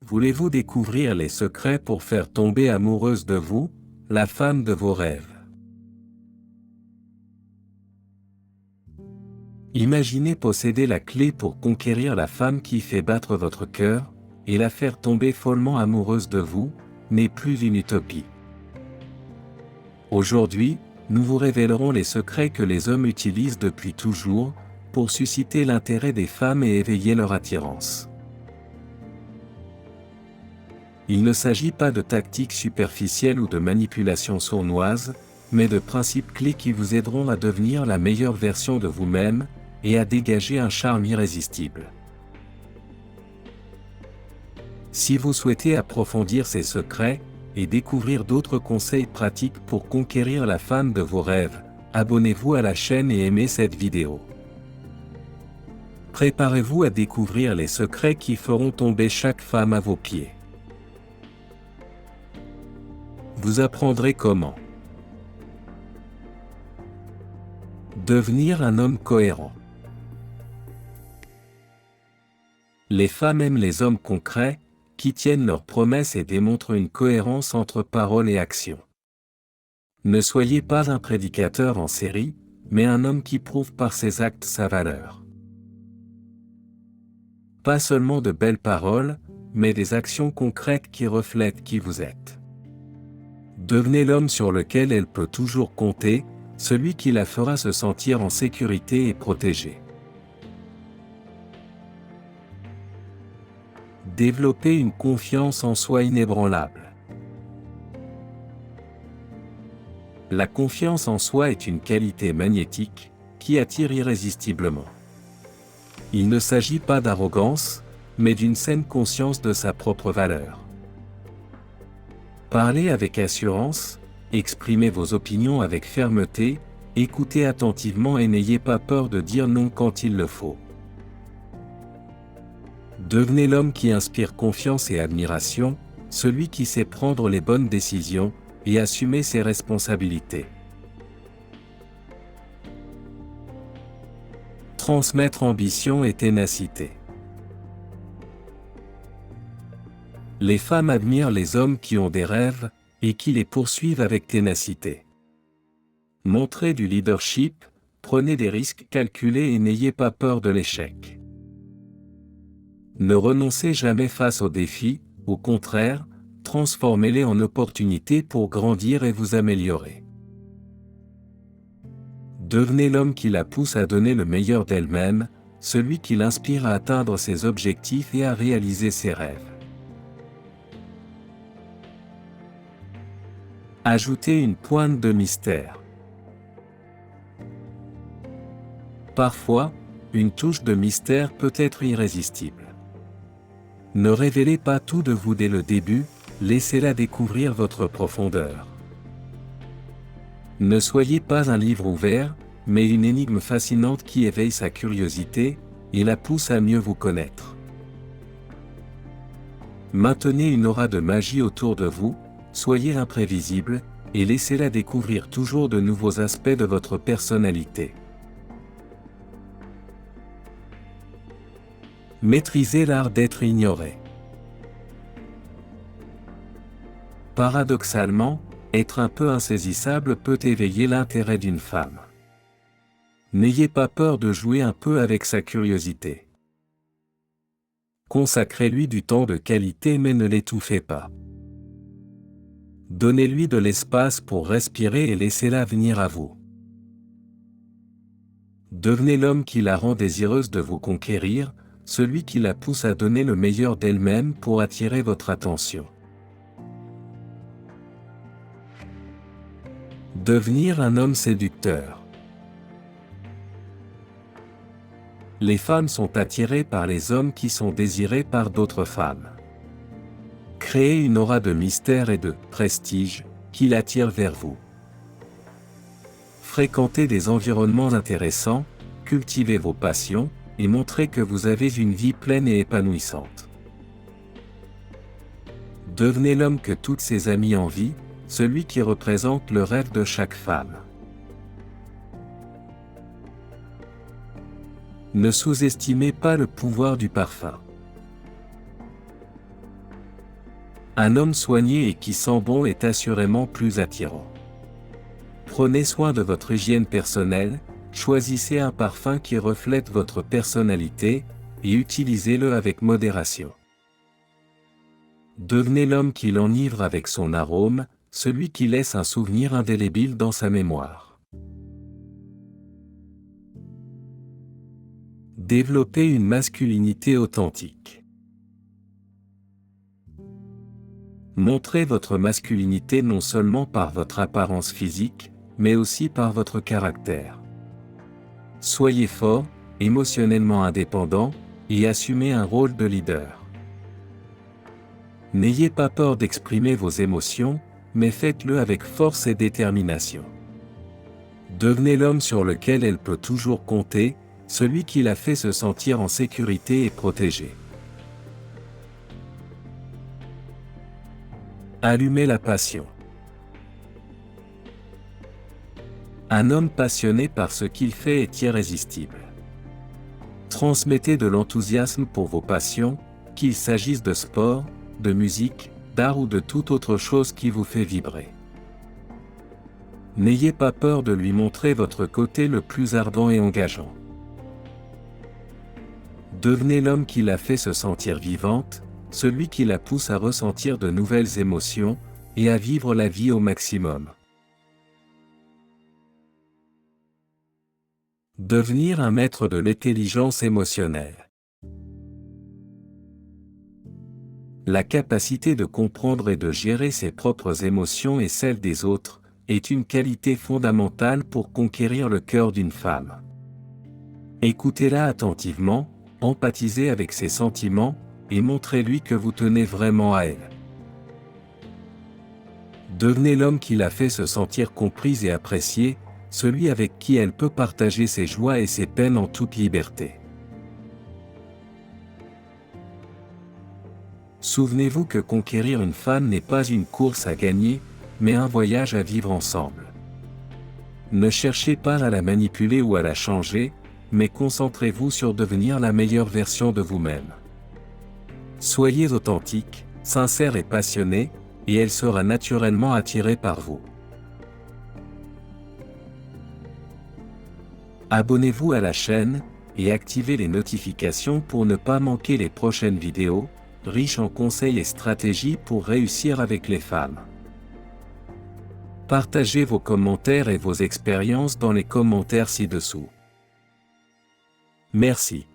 Voulez-vous découvrir les secrets pour faire tomber amoureuse de vous, la femme de vos rêves? Imaginez posséder la clé pour conquérir la femme qui fait battre votre cœur, et la faire tomber follement amoureuse de vous, n'est plus une utopie. Aujourd'hui, nous vous révélerons les secrets que les hommes utilisent depuis toujours, pour susciter l'intérêt des femmes et éveiller leur attirance. Il ne s'agit pas de tactiques superficielles ou de manipulations sournoises, mais de principes clés qui vous aideront à devenir la meilleure version de vous-même, et à dégager un charme irrésistible. Si vous souhaitez approfondir ces secrets, et découvrir d'autres conseils pratiques pour conquérir la femme de vos rêves, abonnez-vous à la chaîne et aimez cette vidéo. Préparez-vous à découvrir les secrets qui feront tomber chaque femme à vos pieds. Vous apprendrez comment devenir un homme cohérent. Les femmes aiment les hommes concrets, qui tiennent leurs promesses et démontrent une cohérence entre paroles et actions. Ne soyez pas un prédicateur en série, mais un homme qui prouve par ses actes sa valeur. Pas seulement de belles paroles, mais des actions concrètes qui reflètent qui vous êtes. Devenez l'homme sur lequel elle peut toujours compter, celui qui la fera se sentir en sécurité et protégée. Développez une confiance en soi inébranlable. La confiance en soi est une qualité magnétique, qui attire irrésistiblement. Il ne s'agit pas d'arrogance, mais d'une saine conscience de sa propre valeur. Parlez avec assurance, exprimez vos opinions avec fermeté, écoutez attentivement et n'ayez pas peur de dire non quand il le faut. Devenez l'homme qui inspire confiance et admiration, celui qui sait prendre les bonnes décisions, et assumer ses responsabilités. Transmettre ambition et ténacité. Les femmes admirent les hommes qui ont des rêves, et qui les poursuivent avec ténacité. Montrez du leadership, prenez des risques calculés et n'ayez pas peur de l'échec. Ne renoncez jamais face aux défis, au contraire, transformez-les en opportunités pour grandir et vous améliorer. Devenez l'homme qui la pousse à donner le meilleur d'elle-même, celui qui l'inspire à atteindre ses objectifs et à réaliser ses rêves. Ajoutez une pointe de mystère. Parfois, une touche de mystère peut être irrésistible. Ne révélez pas tout de vous dès le début, laissez-la découvrir votre profondeur. Ne soyez pas un livre ouvert, mais une énigme fascinante qui éveille sa curiosité, et la pousse à mieux vous connaître. Maintenez une aura de magie autour de vous, soyez imprévisible, et laissez-la découvrir toujours de nouveaux aspects de votre personnalité. Maîtrisez l'art d'être ignoré. Paradoxalement, être un peu insaisissable peut éveiller l'intérêt d'une femme. N'ayez pas peur de jouer un peu avec sa curiosité. Consacrez-lui du temps de qualité mais ne l'étouffez pas. Donnez-lui de l'espace pour respirer et laissez-la venir à vous. Devenez l'homme qui la rend désireuse de vous conquérir, celui qui la pousse à donner le meilleur d'elle-même pour attirer votre attention. Devenir un homme séducteur. Les femmes sont attirées par les hommes qui sont désirés par d'autres femmes. Créez une aura de mystère et de prestige qui l'attire vers vous. Fréquentez des environnements intéressants, cultivez vos passions, et montrez que vous avez une vie pleine et épanouissante. Devenez l'homme que toutes ses amies envient, celui qui représente le rêve de chaque femme. Ne sous-estimez pas le pouvoir du parfum. Un homme soigné et qui sent bon est assurément plus attirant. Prenez soin de votre hygiène personnelle, choisissez un parfum qui reflète votre personnalité, et utilisez-le avec modération. Devenez l'homme qui l'enivre avec son arôme, celui qui laisse un souvenir indélébile dans sa mémoire. Développez une masculinité authentique. Montrez votre masculinité non seulement par votre apparence physique, mais aussi par votre caractère. Soyez fort, émotionnellement indépendant, et assumez un rôle de leader. N'ayez pas peur d'exprimer vos émotions, mais faites-le avec force et détermination. Devenez l'homme sur lequel elle peut toujours compter, celui qui la fait se sentir en sécurité et protégé. Allumez la passion. Un homme passionné par ce qu'il fait est irrésistible. Transmettez de l'enthousiasme pour vos passions, qu'il s'agisse de sport, de musique, d'art ou de toute autre chose qui vous fait vibrer. N'ayez pas peur de lui montrer votre côté le plus ardent et engageant. Devenez l'homme qui la fait se sentir vivante, celui qui la pousse à ressentir de nouvelles émotions, et à vivre la vie au maximum. Devenir un maître de l'intelligence émotionnelle. La capacité de comprendre et de gérer ses propres émotions et celles des autres, est une qualité fondamentale pour conquérir le cœur d'une femme. Écoutez-la attentivement, empathisez avec ses sentiments, et montrez-lui que vous tenez vraiment à elle. Devenez l'homme qui la fait se sentir comprise et appréciée, celui avec qui elle peut partager ses joies et ses peines en toute liberté. Souvenez-vous que conquérir une femme n'est pas une course à gagner, mais un voyage à vivre ensemble. Ne cherchez pas à la manipuler ou à la changer, mais concentrez-vous sur devenir la meilleure version de vous-même. Soyez authentique, sincère et passionné, et elle sera naturellement attirée par vous. Abonnez-vous à la chaîne, et activez les notifications pour ne pas manquer les prochaines vidéos, riches en conseils et stratégies pour réussir avec les femmes. Partagez vos commentaires et vos expériences dans les commentaires ci-dessous. Merci.